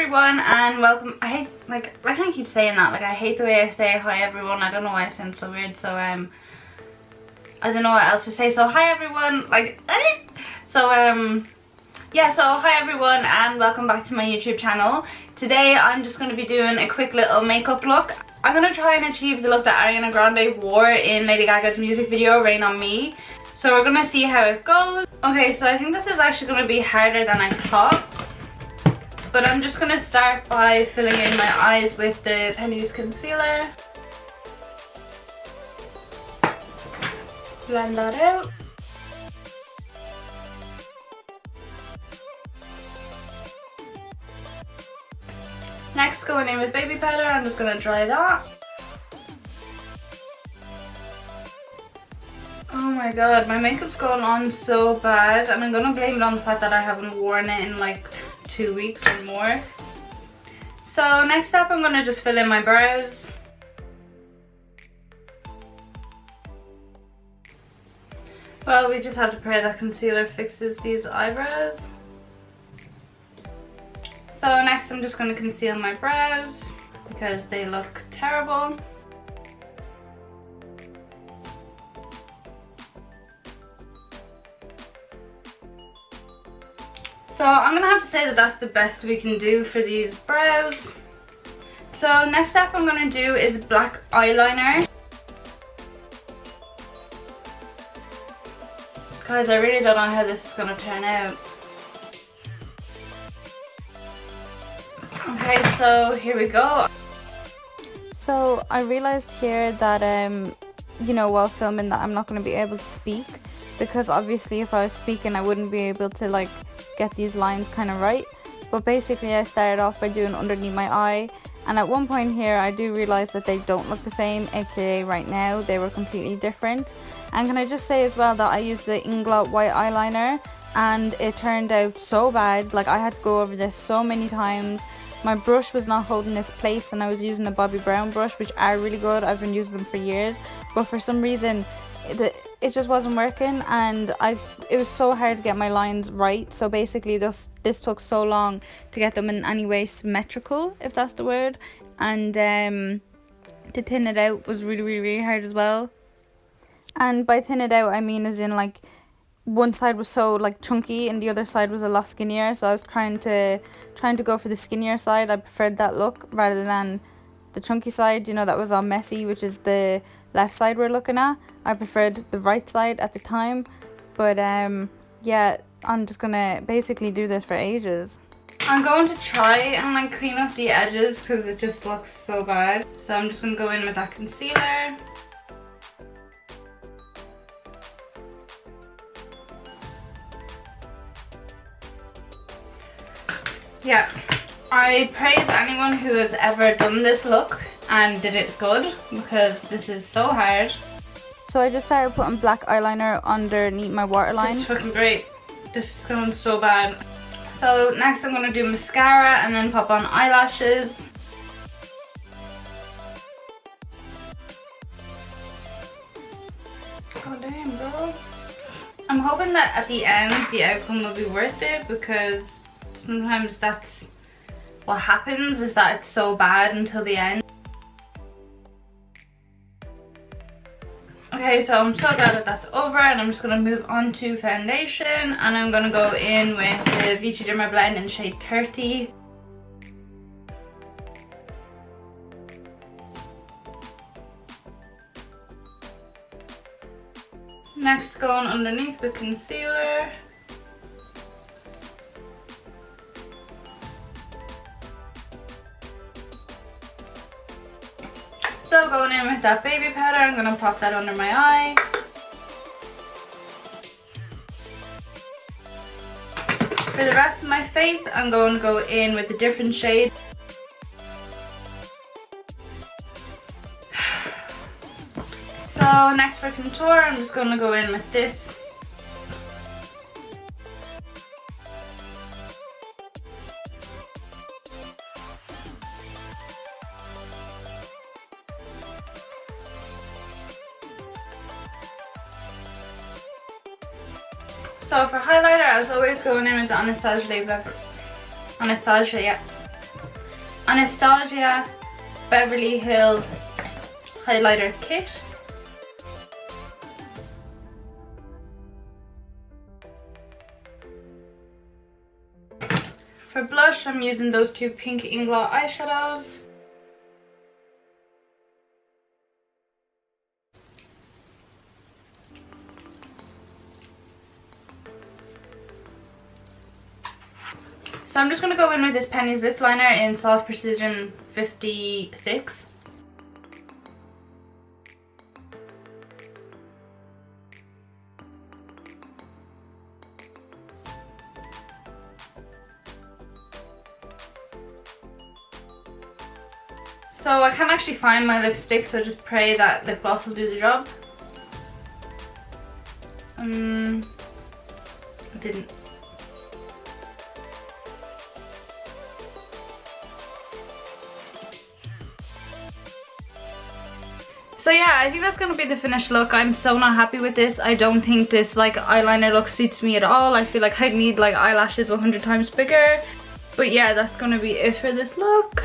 everyone and welcome. I hate, like, why can't I keep saying that? Like, I hate the way I say hi everyone. I don't know why it sounds so weird. So I don't know what else to say. So hi everyone, like yeah, so hi everyone and welcome back to my YouTube channel. Today I'm just going to be doing a quick little makeup look. I'm going to try and achieve the look that Ariana Grande wore in Lady Gaga's music video Rain on Me. So we're going to see how it goes. Okay, so I think this is actually going to be harder than I thought. But I'm just going to start by filling in my eyes with the Penny's concealer. Blend that out. Next, going in with baby powder, I'm just going to dry that. Oh my god, my makeup's going on so bad, and I'm going to blame it on the fact that I haven't worn it in like 2 weeks or more. So next up, I'm going to just fill in my brows. Well, we just have to pray that concealer fixes these eyebrows. So next I'm just going to conceal my brows because they look terrible. So I'm going to have to say that that's the best we can do for these brows. So next step I'm going to do is black eyeliner. Guys, I really don't know how this is going to turn out. Okay, so here we go. So I realized here that you know, while filming, that I'm not going to be able to speak, because obviously if I was speaking I wouldn't be able to like get these lines kind of right. But basically I started off by doing underneath my eye, and at one point here I do realize that they don't look the same, aka right now they were completely different. And can I just say as well that I used the ingot white eyeliner and it turned out so bad. Like, I had to go over this so many times. My brush was not holding its place and I was using a Bobbi Brown brush, which are really good. I've been using them for years, but for some reason it just wasn't working, and it was so hard to get my lines right. So basically this took so long to get them in any way symmetrical, if that's the word, and to thin it out was really hard as well. And by thin it out I mean as in like one side was so like chunky and the other side was a lot skinnier, so I was trying to go for the skinnier side. I preferred that look rather than the chunky side, you know, that was all messy, which is the left side we're looking at. I preferred the right side at the time, but yeah, I'm just gonna basically do this for ages. I'm going to try and like clean up the edges because it just looks so bad. So I'm just gonna go in with that concealer. Yeah, I praise anyone who has ever done this look and did it good, because this is so hard. So I just started putting black eyeliner underneath my waterline. This is fucking great. This is going so bad. So next I'm going to do mascara and then pop on eyelashes. God damn, bro. I'm hoping that at the end the outcome will be worth it, because sometimes that's what happens, is that it's so bad until the end. Okay, so I'm so glad that that's over, and I'm just going to move on to foundation, and I'm going to go in with the Vichy Derma Blend in shade 30. Next, going underneath the concealer. So going in with that baby powder, I'm going to pop that under my eye. For the rest of my face, I'm going to go in with a different shade. So next for contour, I'm just going to go in with this. So for highlighter, I was always going in with the Anastasia, yeah. Anastasia Beverly Hills highlighter kit. For blush, I'm using those two pink ingot eyeshadows. So I'm just going to go in with this Penny's lip liner in Soft Precision 56. So I can't actually find my lipstick, so just pray that lip gloss will do the job. It didn't. So yeah, I think that's gonna be the finished look. I'm so not happy with this. I don't think this like eyeliner look suits me at all. I feel like I need like eyelashes 100 times bigger. But yeah, that's gonna be it for this look.